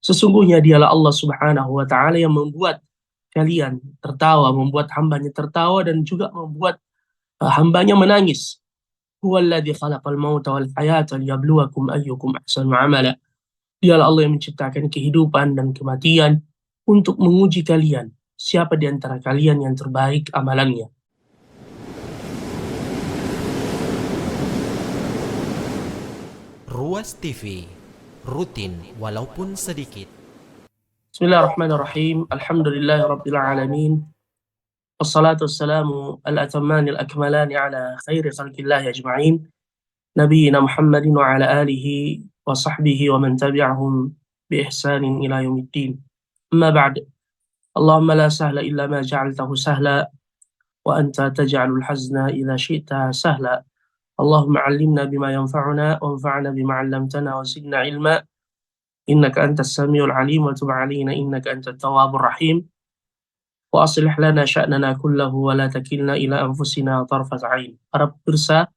Sesungguhnya dialah Allah Subhanahu wa Ta'ala yang membuat kalian tertawa, membuat hambanya tertawa, dan juga membuat hambanya menangis. Huwallazi khalaqal mauta wal hayata liyabluwakum ayyukum ahsanu amala. Dialah Allah yang menciptakan kehidupan dan kematian untuk menguji kalian. Siapa di antara kalian yang terbaik amalannya? Ruas TV, rutin walaupun sedikit. Bismillahirrahmanirrahim. Alhamdulillahirabbil alamin. Wassalatu wassalamu al-atamman al-akmalan ala khairi khalqillah ajma'in. Nabiyyina Muhammadin wa ala alihi wa sahbihi wa man tabi'ahum bi ihsanin ila yaumiddin. Amma ba'd. Allahumma la sahla illa ma ja'altahu sahla wa anta taj'alul hazna idza syi'ta sahla. Allahumma 'allimna bima yanfa'una wanfa'na bima 'allamtana wa zidna ilma. Innaka antas samiul 'alim wa tub 'alaina innaka antat tawwabur rahim. Wa aslih lana sya'nana kullahu wa la takilna ila anfusina tarfat 'ain. Para pemirsa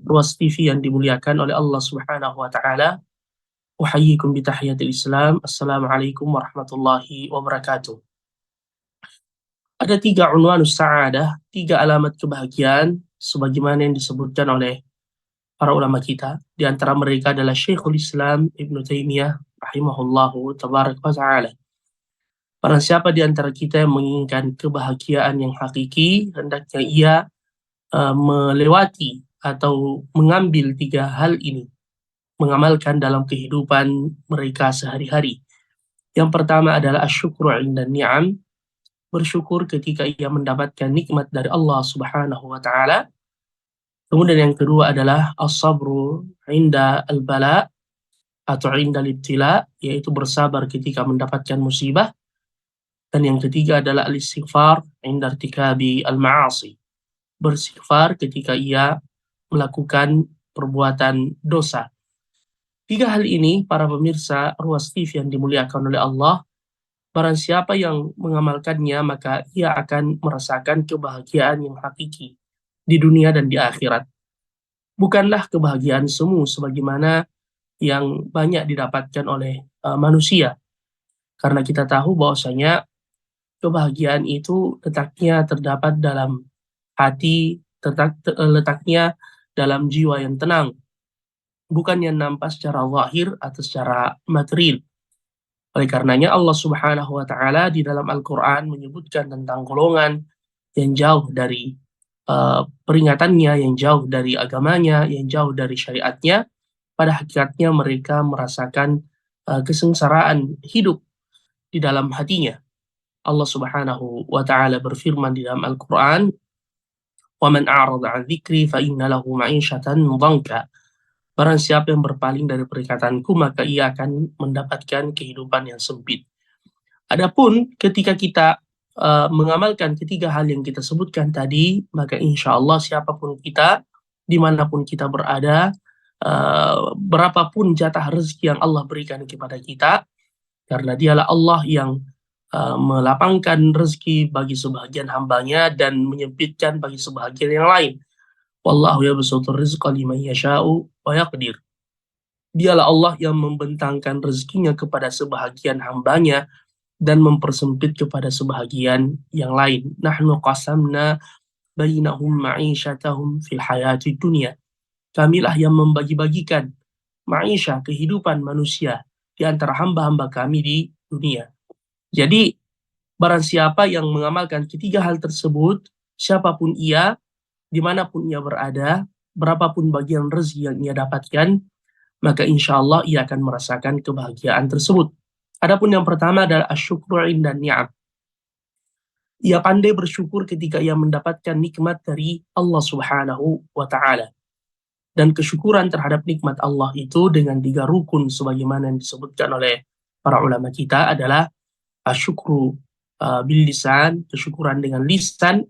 Ruas TV yang dimuliakan oleh Allah Subhanahu wa taala, uhayyikum bi tahiyatil Islam. Assalamualaikum warahmatullahi wabarakatuh. Ada 3 unwanus sa'adah, 3 alamat kebahagiaan sebagaimana yang disebutkan oleh para ulama kita. Di antara mereka adalah Syekhul Islam Ibnu Taimiyah rahimahullahu tabarak wa ta'ala. Barang siapa di antara kita yang menginginkan kebahagiaan yang hakiki, hendaknya ia melewati atau mengambil 3 hal ini, mengamalkan dalam kehidupan mereka sehari-hari. Yang pertama adalah asyukru 'inda ni'am, bersyukur ketika ia mendapatkan nikmat dari Allah Subhanahu wa taala. Kemudian yang kedua adalah as-sabru 'inda al-bala atau 'inda al-ibtila, yaitu bersabar ketika mendapatkan musibah. Dan yang ketiga adalah al-istighfar 'inda irtikabi al-ma'asi, beristighfar ketika ia melakukan perbuatan dosa. 3 hal ini, para pemirsa Ruas TV yang dimuliakan oleh Allah, barang siapa yang mengamalkannya, maka ia akan merasakan kebahagiaan yang hakiki di dunia dan di akhirat. Bukanlah kebahagiaan semu sebagaimana yang banyak didapatkan oleh manusia. Karena kita tahu bahwasanya kebahagiaan itu letaknya terdapat dalam hati, letaknya dalam jiwa yang tenang, bukan yang nampak secara zahir atau secara material. Oleh karenanya Allah Subhanahu wa taala di dalam Al-Qur'an menyebutkan tentang golongan yang jauh dari peringatannya, yang jauh dari agamanya, yang jauh dari syariatnya. Pada hakikatnya mereka merasakan kesengsaraan hidup di dalam hatinya. Allah Subhanahu wa taala berfirman di dalam Al-Qur'an, "Wa man a'rada 'an dzikri fa inna lahu ma'isyatan dhanka." Barang siapa yang berpaling dari perikatanku, maka ia akan mendapatkan kehidupan yang sempit. Adapun ketika kita mengamalkan 3 hal yang kita sebutkan tadi, maka insya Allah siapapun kita, dimanapun kita berada, berapapun jatah rezeki yang Allah berikan kepada kita, karena dialah Allah yang melapangkan rezeki bagi sebahagian hambanya dan menyempitkan bagi sebahagian yang lain. Wallahu yabsutur rizqa liman yasha'u wa yaqdir. Dialah Allah yang membentangkan rezekinya kepada sebahagian hambanya dan mempersempit kepada sebahagian yang lain. Nahnu qasamna bainahum ma'isyatahum fil hayati dunya. Kamilah yang membagi-bagikan ma'isyah, kehidupan manusia, di antara hamba-hamba kami di dunia. Jadi, barang siapa yang mengamalkan 3 hal tersebut, siapapun ia, dimanapun ia berada, berapapun bagian rezeki yang ia dapatkan, maka insya Allah ia akan merasakan kebahagiaan tersebut. Adapun yang pertama adalah asyukru 'inda ni'am. Ia pandai bersyukur ketika ia mendapatkan nikmat dari Allah Subhanahu wa taala. Dan kesyukuran terhadap nikmat Allah itu dengan 3 rukun sebagaimana yang disebutkan oleh para ulama kita adalah asyukru bil lisan, kesyukuran dengan lisan,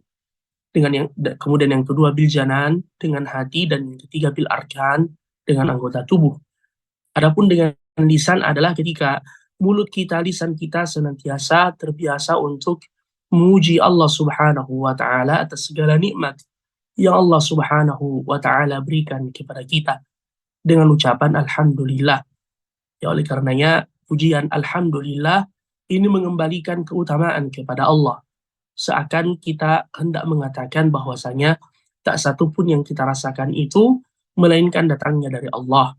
kemudian yang kedua bil janan, dengan hati, dan yang ketiga bil arkan, dengan anggota tubuh. Adapun dengan lisan adalah ketika mulut kita, lisan kita senantiasa terbiasa untuk memuji Allah Subhanahu wa taala atas segala nikmat yang Allah Subhanahu wa taala berikan kepada kita dengan ucapan alhamdulillah. Ya, oleh karenanya pujian alhamdulillah ini mengembalikan keutamaan kepada Allah. Seakan kita hendak mengatakan bahwasanya tak satu pun yang kita rasakan itu melainkan datangnya dari Allah.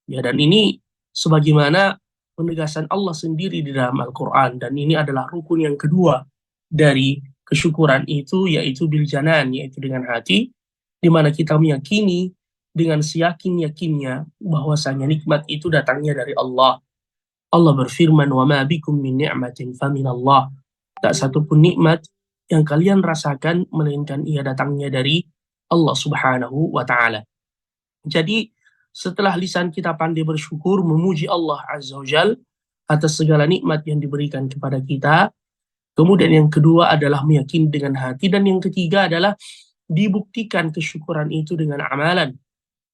Ya, dan ini sebagaimana penegasan Allah sendiri di dalam Al-Quran, dan ini adalah rukun yang kedua dari kesyukuran itu, yaitu bil janan, yaitu dengan hati, di mana kita meyakini dengan seyakin-yakinnya bahwasanya nikmat itu datangnya dari Allah. Allah berfirman, "Wa ma bikum min ni'matin faminallah." Tak satu pun nikmat yang kalian rasakan melainkan ia datangnya dari Allah Subhanahu wa taala. Jadi setelah lisan kita pandai bersyukur memuji Allah Azza wa Jal atas segala nikmat yang diberikan kepada kita, kemudian yang kedua adalah meyakini dengan hati, dan yang ketiga adalah dibuktikan kesyukuran itu dengan amalan.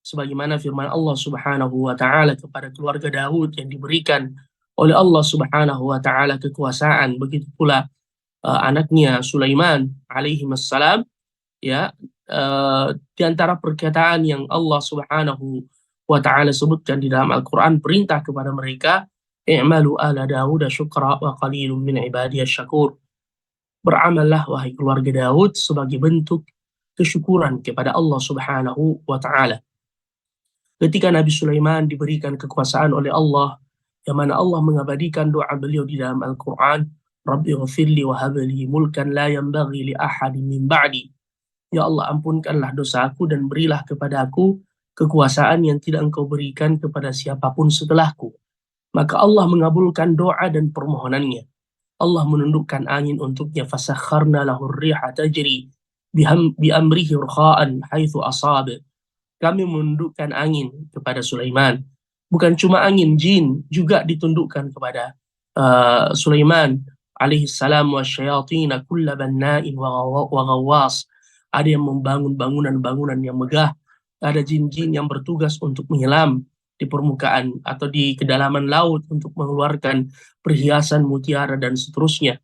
Sebagaimana firman Allah Subhanahu wa taala kepada keluarga Daud yang diberikan oleh Allah Subhanahu wa taala kekuasaan, begitu pula anaknya Sulaiman alaihi wassalam, ya, di antara perkataan yang Allah Subhanahu wa taala sebutkan di dalam Al-Qur'an, perintah kepada mereka, "I'malu ala Dawud syukra wa qalilun min ibadiyasy syakur." Beramallah wahai keluarga Daud sebagai bentuk kesyukuran kepada Allah Subhanahu wa taala. Ketika Nabi Sulaiman diberikan kekuasaan oleh Allah, yang mana Allah mengabadikan doa beliau di dalam Al-Qur'an, "Rabbi ghfirli wa hab li mulkan la yanbaghi li ahadin min ba'di." Ya Allah, ampunkanlah dosaku dan berilah kepadaku kekuasaan yang tidak Engkau berikan kepada siapapun setelahku. Maka Allah mengabulkan doa dan permohonannya. Allah menundukkan angin untuknya, fasakharna lahu ar-riha tajri bi amrihi rukha'an haitsu asab. Kami menundukkan angin kepada Sulaiman. Bukan cuma angin, jin juga ditundukkan kepada Sulaiman alaihi salam, wa syayatin kulla banna'in wa ghawwas. Ada yang membangun bangunan-bangunan yang megah, ada jin-jin yang bertugas untuk menyelam di permukaan atau di kedalaman laut untuk mengeluarkan perhiasan, mutiara, dan seterusnya.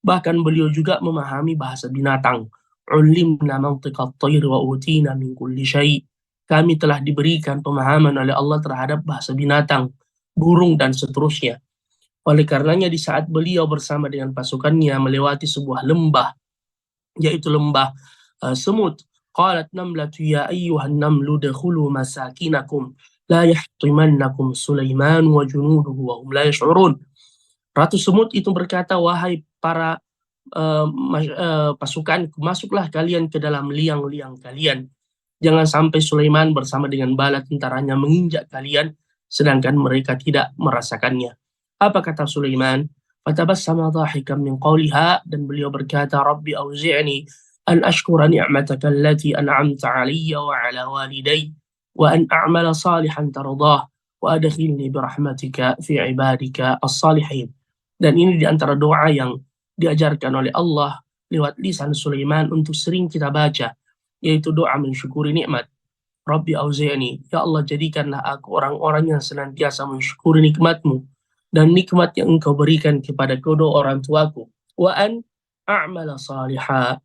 Bahkan beliau juga memahami bahasa binatang. Ulimna mantiqat tayr wa utina min kulli syai'. Kami telah diberikan pemahaman oleh Allah terhadap bahasa binatang, burung, dan seterusnya. Oleh karenanya di saat beliau bersama dengan pasukannya melewati sebuah lembah, yaitu lembah Semut, qalat namlatu ya ayyuhan namlu dakhulu masakinakum la yahtimannakum Sulaiman wa junuduhu wa hum la yash'urun. Ratu Semut itu berkata, wahai para pasukan, masuklah kalian ke dalam liang-liang kalian. Jangan sampai Sulaiman bersama dengan bala tentaranya menginjak kalian, sedangkan mereka tidak merasakannya. Apa kata Sulaiman? Fatabassama dhahikan min qawliha, dan beliau berkata, Rabbi auzi'ni an ashkura ni'mataka allati an'amta 'alayya wa 'ala walidayya wa an a'mala salihan tardah wa adkhilni bi rahmatika fi 'ibadika as-salihin. Dan ini di antara doa yang diajarkan oleh Allah lewat lisan Sulaiman untuk sering kita baca, yaitu doa mensyukuri nikmat. Rabbi auzi'ni, ya Allah, jadikanlah aku orang-orang yang senantiasa mensyukuri nikmatmu dan nikmat yang Engkau berikan kepada kedua orang tuaku. Wa an a'mala salihah,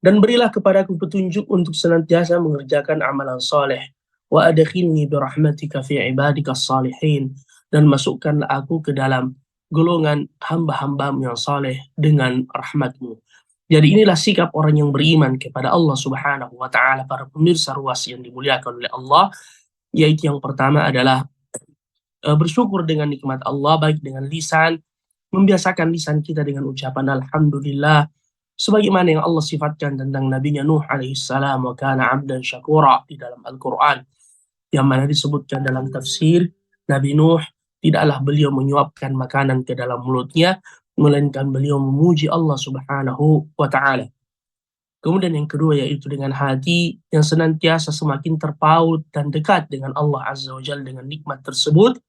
dan berilah kepadaku petunjuk untuk senantiasa mengerjakan amalan saleh. Wa adkhilni bi rahmatika fi ibadika salihin, dan masukkanlah aku ke dalam golongan hamba-hambamu yang saleh dengan rahmatmu. Jadi inilah sikap orang yang beriman kepada Allah Subhanahu wa taala, para pemirsa ruas yang dimuliakan oleh Allah, yaitu yang pertama adalah bersyukur dengan nikmat Allah, baik dengan lisan, membiasakan lisan kita dengan ucapan alhamdulillah, sebagaimana yang Allah sifatkan tentang Nabi Nuh alaihissalam, wa kana 'abdan syakura, di dalam Al-Quran, yang mana disebutkan dalam tafsir, Nabi Nuh tidaklah beliau menyuapkan makanan ke dalam mulutnya, melainkan beliau memuji Allah Subhanahu wa ta'ala. Kemudian yang kedua yaitu dengan hati yang senantiasa semakin terpaut dan dekat dengan Allah Azza wa Jalla dengan nikmat tersebut.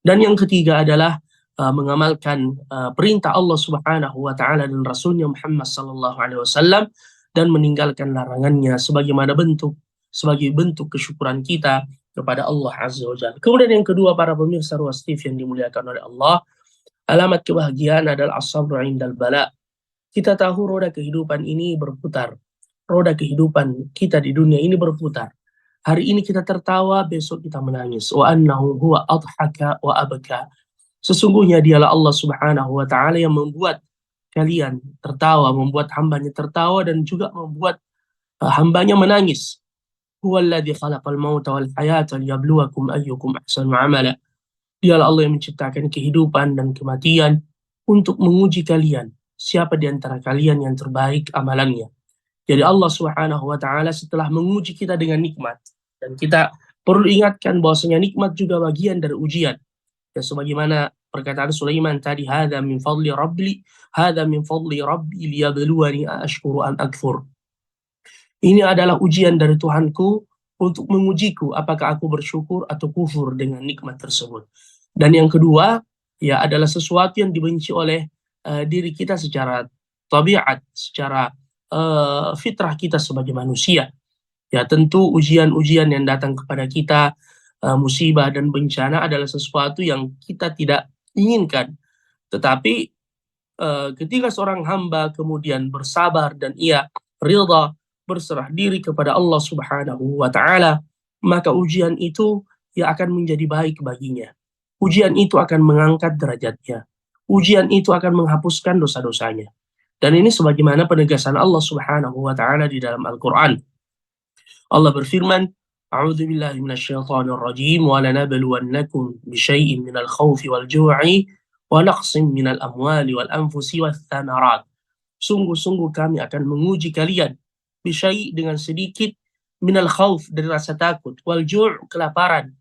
Dan yang ketiga adalah mengamalkan perintah Allah Subhanahu wa taala dan Rasulnya Muhammad sallallahu alaihi wasallam, dan meninggalkan larangannya sebagai bentuk kesyukuran kita kepada Allah Azza wa Jalla. Kemudian yang kedua, para pemirsa ruas TV yang dimuliakan oleh Allah, alamat kebahagiaan adalah as-sabru 'indal bala. Kita tahu roda kehidupan ini berputar. Roda kehidupan kita di dunia ini berputar. Hari ini kita tertawa, besok kita menangis. Wa annahu huwa adhaka wa abka. Sesungguhnya dialah Allah Subhanahu wa taala yang membuat kalian tertawa, membuat hambanya tertawa dan juga membuat hambanya menangis. Huwallazi khalaqal mauta wal hayata liyabluwakum ayyukum ahsanu amala. Dialah Allah yang menciptakan kehidupan dan kematian untuk menguji kalian. Siapa di antara kalian yang terbaik amalannya? Jadi Allah Subhanahu wa taala setelah menguji kita dengan nikmat, dan kita perlu ingatkan bahwasanya nikmat juga bagian dari ujian. Dan sebagaimana perkataan Sulaiman tadi, hadza min fadli rabbi liyabluwani aashkuru am akfur. Ini adalah ujian dari Tuhanku untuk mengujiku apakah aku bersyukur atau kufur dengan nikmat tersebut. Dan yang kedua, ya adalah sesuatu yang dibenci oleh diri kita secara tabiat, secara fitrah kita sebagai manusia. Ya tentu ujian-ujian yang datang kepada kita, musibah dan bencana adalah sesuatu yang kita tidak inginkan. Tetapi ketika seorang hamba kemudian bersabar dan ia ridha, berserah diri kepada Allah Subhanahu wa taala, maka ujian itu ya akan menjadi baik baginya. Ujian itu akan mengangkat derajatnya. Ujian itu akan menghapuskan dosa-dosanya. Dan ini sebagaimana penegasan Allah Subhanahu wa taala di dalam Al-Qur'an. Allah berfirman, "A'udzu billahi minasyaitonir rajim wa lanabluwannakum bisyai'in minal khaufi wal ju'i wa naqsin minal amwali wal anfusi wath thamarat." Sungguh-sungguh kami akan menguji kalian bisyai' dengan sedikit minal khauf dari rasa takut, wal ju' kelaparan,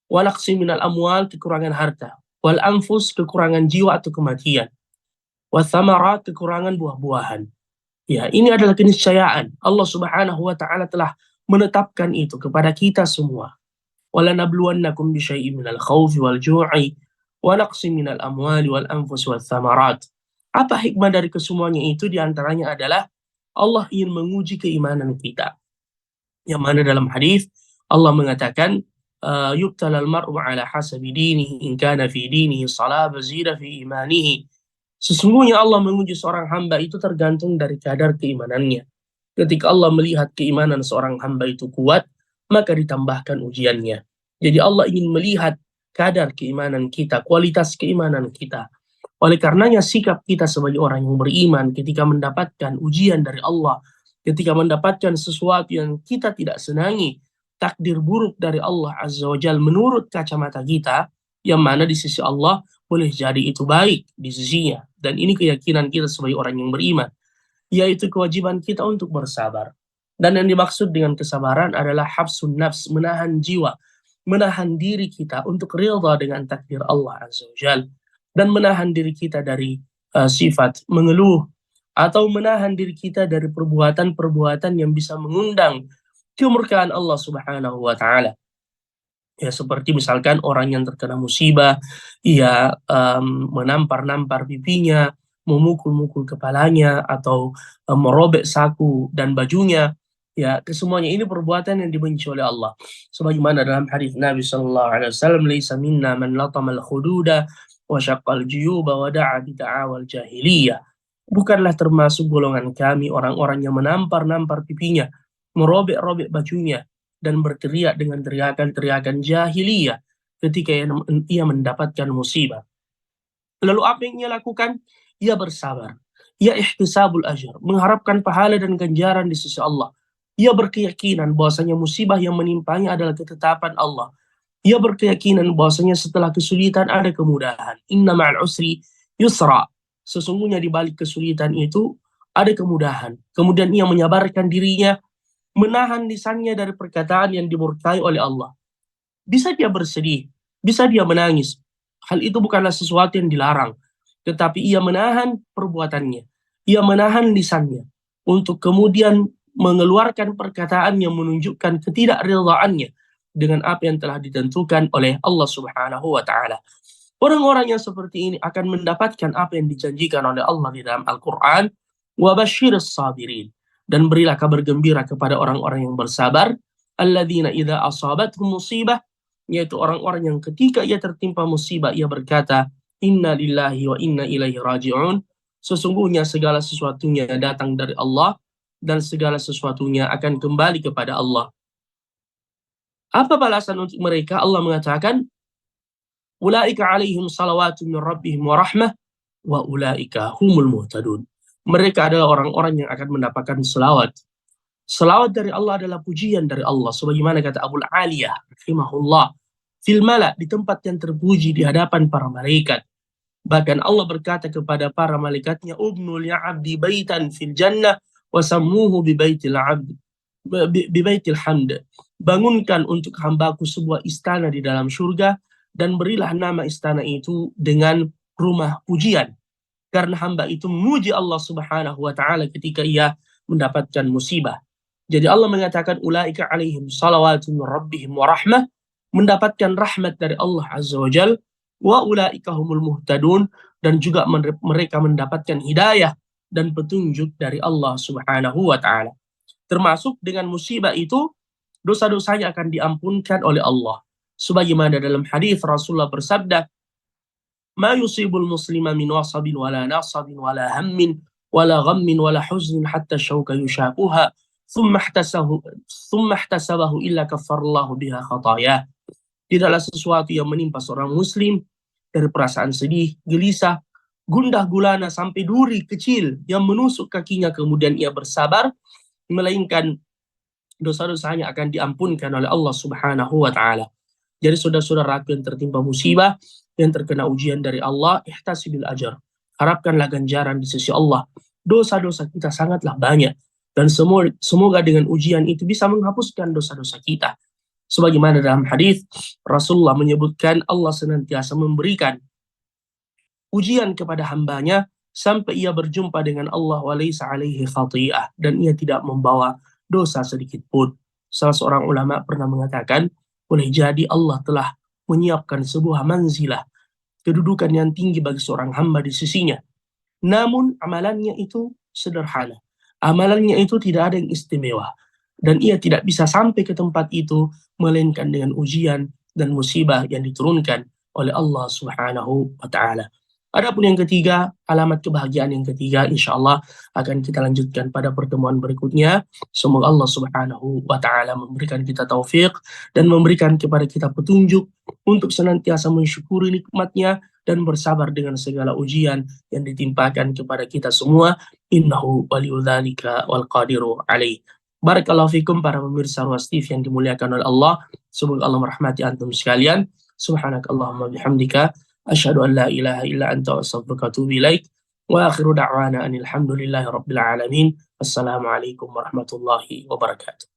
wal naqsi minal amwal kekurangan harta, wal anfus kekurangan jiwa atau kematian, wath thamarat kekurangan buah-buahan. Ya, ini adalah keniscayaan. Allah Subhanahu wa taala telah menetapkan itu kepada kita semua. Walanabluwannakum bisyai'in minal khaufi wal ju'i wa naqsin minal amwali wal anfus wath thamarat. Apa hikmah dari kesemuanya itu? Di antaranya adalah Allah ingin menguji keimanan kita. Yang mana dalam hadis Allah mengatakan, yubtalal mar'u ala hasabi dinihi in kana fi dinihi salaba zida fi imanihi. Sesungguhnya Allah menguji seorang hamba itu tergantung dari kadar keimanannya. Ketika Allah melihat keimanan seorang hamba itu kuat, maka ditambahkan ujiannya. Jadi Allah ingin melihat kadar keimanan kita, kualitas keimanan kita. Oleh karenanya sikap kita sebagai orang yang beriman ketika mendapatkan ujian dari Allah, ketika mendapatkan sesuatu yang kita tidak senangi, takdir buruk dari Allah Azza wa Jalla menurut kacamata kita, yang mana di sisi Allah boleh jadi itu baik di sisinya. Dan ini keyakinan kita sebagai orang yang beriman, yaitu kewajiban kita untuk bersabar. Dan yang dimaksud dengan kesabaran adalah habsun nafs, menahan jiwa, menahan diri kita untuk ridha dengan takdir Allah Azza wa Jalla, dan menahan diri kita dari sifat mengeluh, atau menahan diri kita dari perbuatan-perbuatan yang bisa mengundang kemurkaan Allah Subhanahu wa taala. Ya seperti misalkan orang yang terkena musibah, ia menampar-nampar pipinya, memukul-mukul kepalanya, atau merobek saku dan bajunya. Ya, kesemuanya ini perbuatan yang dibenci oleh Allah. Sebagaimana dalam hadis Nabi sallallahu alaihi wasallam, "Laisa minna man latama al-khududa wa syaqqal juyuba wa da'a bi da'awal jahiliyah." Bukanlah termasuk golongan kami orang-orang yang menampar-nampar pipinya, merobek-robek bajunya, dan berteriak dengan teriakan-teriakan jahiliyah ketika ia mendapatkan musibah. Lalu apa yang ia lakukan? Ia bersabar. Ia ihtisabul ajr, mengharapkan pahala dan ganjaran di sisi Allah. Ia berkeyakinan bahwasanya musibah yang menimpanya adalah ketetapan Allah. Ia berkeyakinan bahwasanya setelah kesulitan ada kemudahan. Inna ma'al usri yusra. Sesungguhnya di balik kesulitan itu ada kemudahan. Kemudian ia menyabarkan dirinya, menahan lisannya dari perkataan yang dimurkai oleh Allah. Bisa dia bersedih, bisa dia menangis. Hal itu bukanlah sesuatu yang dilarang. Tetapi ia menahan perbuatannya. Ia menahan lisannya untuk kemudian mengeluarkan perkataan yang menunjukkan ketidakridhaannya dengan apa yang telah ditentukan oleh Allah Subhanahu wa taala. Orang-orang yang seperti ini akan mendapatkan apa yang dijanjikan oleh Allah di dalam Al-Qur'an, wa basyirus sabirin, dan berilah kabar gembira kepada orang-orang yang bersabar, alladzina idza asabatuhum musibah, yaitu orang-orang yang ketika ia tertimpa musibah ia berkata, inna lillahi wa inna ilaihi raji'un. Sesungguhnya segala sesuatunya datang dari Allah dan segala sesuatunya akan kembali kepada Allah. Apa balasan untuk mereka? Allah mengatakan, ulaika alaihim salawatu min rabbihim wa rahmah wa ulaika humul muhtadun. Mereka adalah orang-orang yang akan mendapatkan selawat. Selawat dari Allah adalah pujian dari Allah. Sebagaimana kata Abu Aliyah, rahimahullah, fil mala, di tempat yang terpuji di hadapan para malaikat. Bahkan Allah berkata kepada para malaikatnya, ubnu li'abdi baitan fil jannah wa sammuhu bi baitil abd bi baitil hamd. Bangunkan untuk hambaku sebuah istana di dalam surga dan berilah nama istana itu dengan rumah pujian. Karena hamba itu memuji Allah Subhanahu wa taala ketika ia mendapatkan musibah. Jadi Allah mengatakan ulaika alaihim salawatu min rabbihim wa rahmah, mendapatkan rahmat dari Allah Azza wa Jal, wa ulaika humul muhtadun, dan juga mereka mendapatkan hidayah dan petunjuk dari Allah Subhanahu wa taala. Termasuk dengan musibah itu dosa-dosanya akan diampunkan oleh Allah. Sebagaimana dalam hadis Rasulullah bersabda, ma yusibul muslima min wasabin wala nasabin wala hammin wala ghammin wala huznin hatta syauka yushaquha thumma ihtasabahu illa kaffarallahu biha khatayah. Tidaklah sesuatu yang menimpa seorang muslim dari perasaan sedih, gelisah, gundah gulana sampai duri kecil yang menusuk kakinya kemudian ia bersabar, melainkan dosa-dosanya akan diampunkan oleh Allah Subhanahu wa taala. Jadi saudara-saudaraku yang tertimpa musibah, yang terkena ujian dari Allah, ihtasibil ajar. Harapkanlah ganjaran di sisi Allah. Dosa-dosa kita sangatlah banyak. Dan semoga dengan ujian itu bisa menghapuskan dosa-dosa kita. Sebagaimana dalam hadis Rasulullah menyebutkan Allah senantiasa memberikan ujian kepada hambanya sampai ia berjumpa dengan Allah walaysa alaihi khati'ah, dan ia tidak membawa dosa sedikit pun. Salah seorang ulama pernah mengatakan, boleh jadi Allah telah menyiapkan sebuah manzilah, kedudukan yang tinggi bagi seorang hamba di sisinya. Namun amalannya itu sederhana. Amalannya itu tidak ada yang istimewa. Dan ia tidak bisa sampai ke tempat itu melainkan dengan ujian dan musibah yang diturunkan oleh Allah Subhanahu wa taala. Adapun yang ketiga, alamat kebahagiaan yang ketiga, insya Allah akan kita lanjutkan pada pertemuan berikutnya. Semoga Allah Subhanahu wa taala memberikan kita taufik dan memberikan kepada kita petunjuk untuk senantiasa mensyukuri nikmatnya dan bersabar dengan segala ujian yang ditimpakan kepada kita semua. Innahu waliyudzalika wal qadiru alaih. Barakallahu fikum para pemirsa Ruas TV yang dimuliakan oleh Allah. Semoga Allah merahmati antum sekalian. Subhanakallahumma bihamdika asyhadu an la ilaha illa anta astaghfiruka wa atubu ilaik. Wa akhiru da'wana anil hamdulillahi rabbil alamin. Assalamualaikum warahmatullahi wabarakatuh.